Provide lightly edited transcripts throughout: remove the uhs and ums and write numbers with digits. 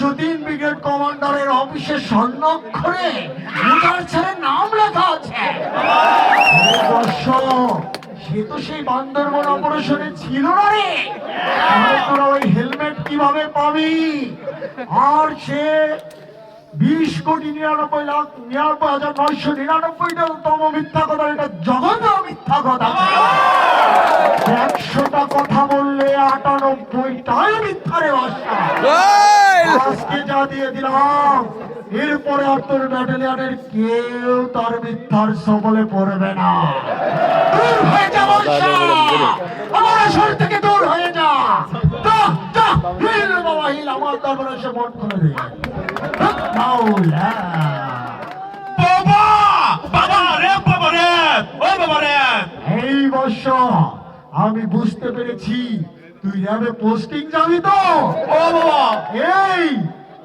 203 brigade কমান্ডারের অফিসে স্বর্ণাক্ষরে মুজার ছেলের নাম লেখা আছে। সে তো সেই বান্দরবন অপারেশনে ছিল না রে। তোরা ওই হেলমেট কিভাবে পাবি? আর সে 20,99,999,999 মিথ্যা কথা, এটা জঘন্য মিথ্যা কথা। 100টা কথা বললে 98টাই মিথ্যা রে বাদশা। আজকে যা দিয়ে দিলাম, এরপরে আর তোর ব্যাটালিয়নের কেউ তার মিথ্যার সবলে পড়বে না। দূর হয়ে যা বাদশা, আমার আসর থেকে দূর হয়ে যা। হিল বাবা হিল, আমার দরবারে এসে মন খুলে দে। বাবা বাবা রে, বাবা রে, ও বাবা রে। এই বর্ষ আমি বুঝতে পেরেছি তুই র্যাবে পোস্টিং যাবি তো। ও বাবা, এই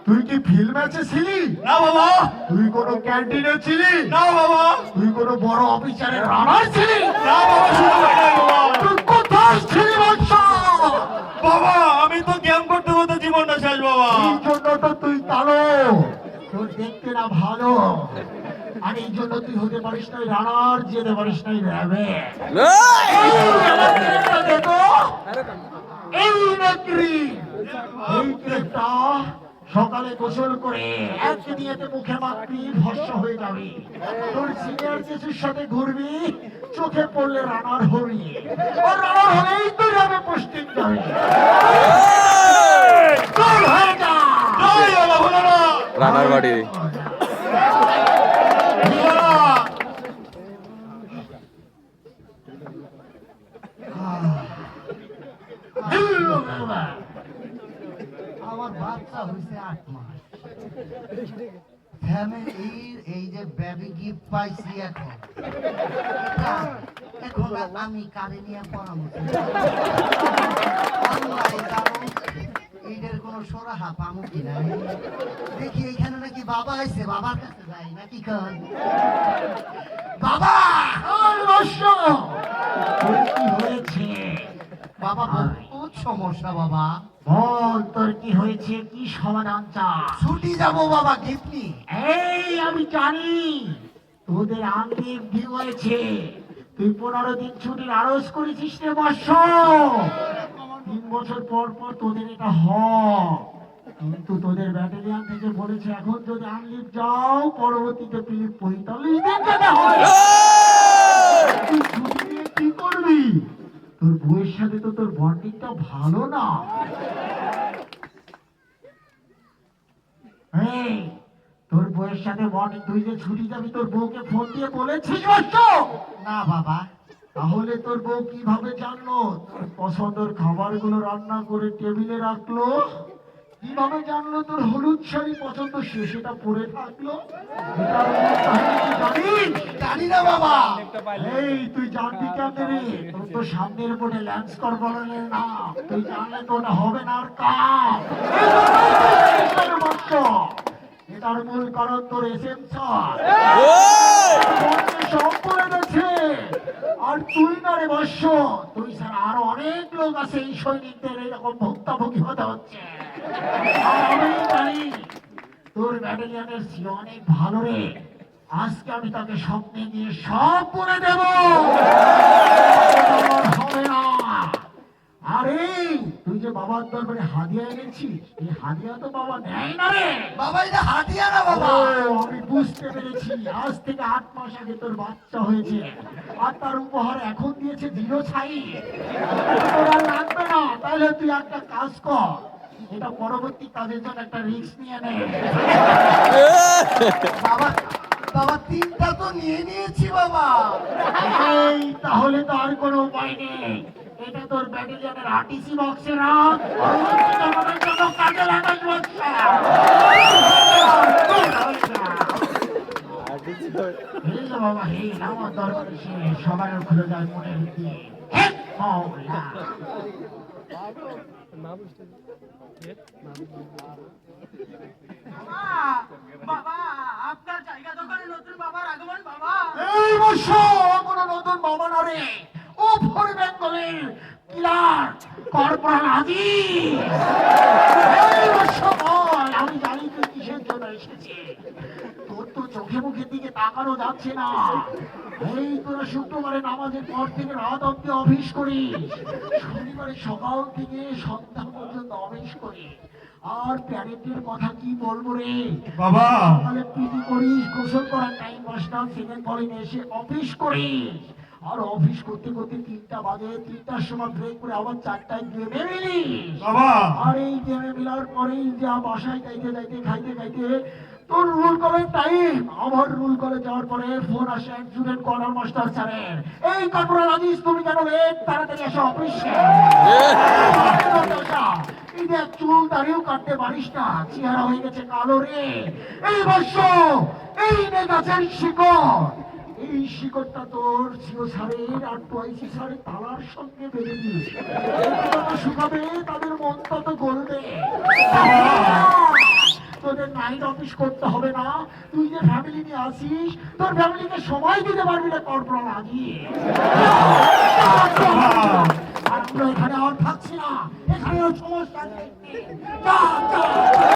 তুই কি ফিল্ড ম্যাচে ছিলি? না বাবা। তুই কোন ক্যান্টিনে ছিলি? না বাবা। তুই কোন বড় অফিসারের রানার ছিলি? না বাবা, শুনে পাই নাই বাবা। তুই কোথায় ছিলি বর্ষ? বাবা আমি তো গেম করতে করতে জীবনটা শেষ বাবা। এই জন্য তো তুই কালো, তোর দেখতে না ভালো, আর এই জন্য তুই হতে পারিস না রানার, যেতে পারিস না র্যাবে। এই নেত্রী, এই ক্রেকটা সকালে গোসল করে একদিনেতে মুখে মাখবি, ফর্সা হয়ে যাবি। তোর সিনিয়র কিছুর সাথে ঘুরবি, চোখে পড়লে রানার হবি, আর রানার হলেই তুই র্যাবে পোস্টিং যাবি। তোর হয়ে যা। জয় বাবা ভোলানাথ। রানার বাড়ি আমার বাচ্চা হয়েছে 8 মাস। ফ্যামিলির এই যে বেবি গিফট পাইছি এখন আমি কারে নিয়ে পরামর্শ এইটার কোন সরাহা পামু কিনা। দেখি এইখানে নাকি বাবা আইছে, বাবার কাছে যাই নাকি কন। বাবা কি হয়েছে বাবা, বহুত সমস্যা বাবা। বল তোর কি হয়েছে, কি সমাধান চা? ছুটি যাবো বাবা, গিফট নি। এই আমি জানি তোদের আঙ্গিক ডিউ হয়েছে, তুই 15 দিন ছুটির আরজ করেছিস রে বর্ষ। 3 বছর পর পর তোদের এটা হয়, কিন্তু তোদের ব্যাটালিয়ান থেকে বলেছে এখন যদি আনলিভ যাও পরবর্তীতে 45 দিন যেতে হয়। তুই ছুটি নিয়ে কি করবি? তোর বউয়ের সাথে তো তোর বন্ডিংটা ভালো না। এই তোর বউয়ের সাথে বন্ডিং, তুই যে ছুটি যাবি তোর বউকে ফোন দিয়ে বলেছিস বর্ষ? না বাবা। তাহলে তোর বউ কিভাবে জানলো তোর পছন্দের খাবারগুলো রান্না করে টেবিলে রাখলো? কিভাবে জানলো তোর হলুদ শাড়ি পছন্দ, সে সেটা পরে থাকলো? এটার মূল কাহিনী কি জানিস? জানি না বাবা। এই তুই জানবি কেমনে রে? তোর তো সামনের বোর্ডে ল্যান্স কর বললে না, তুই জানলে তো ওটা হবে না আর কাজ। এটার মূল কারণ তোর এসএমসার সব করে গেছে। আর তুই না রে বর্ষ, তুই ছাড়া আরো অনেক লোক আছে এই সৈনিকদের এরকম ভুক্তভোগী হতে হচ্ছে। আর আমি জানি তোর ব্যাটালিয়নের ছিল অনেক ভালো রে, আজকে আমি তাকে স্বপ্নে নিয়ে সব বলে দেব। হবে না। আরে তুই যে বাবার দরবারে হাদিয়া এনেছিস, এই হাদিয়া তো বাবা নেয় না রে। বাবা এটা হাতিয়া না বাবা। আমি বুঝতে পেরেছি, আজ থেকে 8 মাস আগে তোর বাচ্চা হয়েছে, আর তার উপহার এখন দিয়েছে 0 ছাই। তোর আর লাগবে না, তাহলে তুই একটা কাজ কর, এটা পরবর্তী কাজের জন্য একটা রিস্ক নিয়ে নে। বাবা বাবা 3টা তো নিয়ে নিয়েছি বাবা। এই তাহলে তো আর কোনো উপায় নেই, এটা তোর ব্যাটালিয়নের আরটিসি বক্সে রাখ, পরবর্তী জমানোর জন্য কাজে লাগাস বাচ্চা। বাবা হে আমার দরবারে সে সবার খুলে যায় মনের দিয়ে। বাবা আপনার জায়গা দখলে নতুন বাবার আগমন বাবা। এই বছর কোনো নতুন বাবা না রে, ও ফর বেঙ্গলের কিলার কর্পোরাল আজিজ। এই বছর আমি তাকানো যাচ্ছে না। এই তোরা শুক্রবারে নামাজের পর থেকে রাত অব্দি অফিস করিস, শনিবারে সকাল থেকে সন্ধ্যা পর্যন্ত অফিস করিস। আর প্যারেন্টের কথা কি বলবো রে বাবা সকালে পিটি করিস, গোসল করার টাইম পাঁচটা, সেকেন্ড কলিং এসে অফিস করিস। আর অফিস করতে করতে 3টা বাজে, 3টার সময় ব্রেক করে আবার 4টায় গেমে মিলিস। বাবা আর এই গেমে মিলার পরেই যা বাসায় যাইতে যাইতে খাইতে খাইতে তোর রুল কলের টাইম। আমার রুল কলে যাওয়ার পরে ফোন আসে স্টুডেন্ট কর্নার মাস্টার স্যারের, এই কাকুরা রাজিস তুমি কেন লেট, তাড়াতাড়ি এসো অফিসে। এই দেখ চুল দাড়িও কাটতে পারিস না, চেহারা হয়ে গেছে কালো রে। এই বর্ষ এই নে গাছের শিকড়, এই শিকড়টা তোর জিও সারের আর টয়সি সারের তালার সঙ্গে বেঁধে দিস। শুকাবে তাদের মন তত গলবে। তোদের নাইট অফিস করতে হবে না, তুই যে ফ্যামিলি নিয়ে আসিস তোর ফ্যামিলিকে সময় দিতে পারবি না কর্পোরাল আজিয়ে। আর আমরা এখানে আর থাকছি না, এখানে সমস্যা নেই।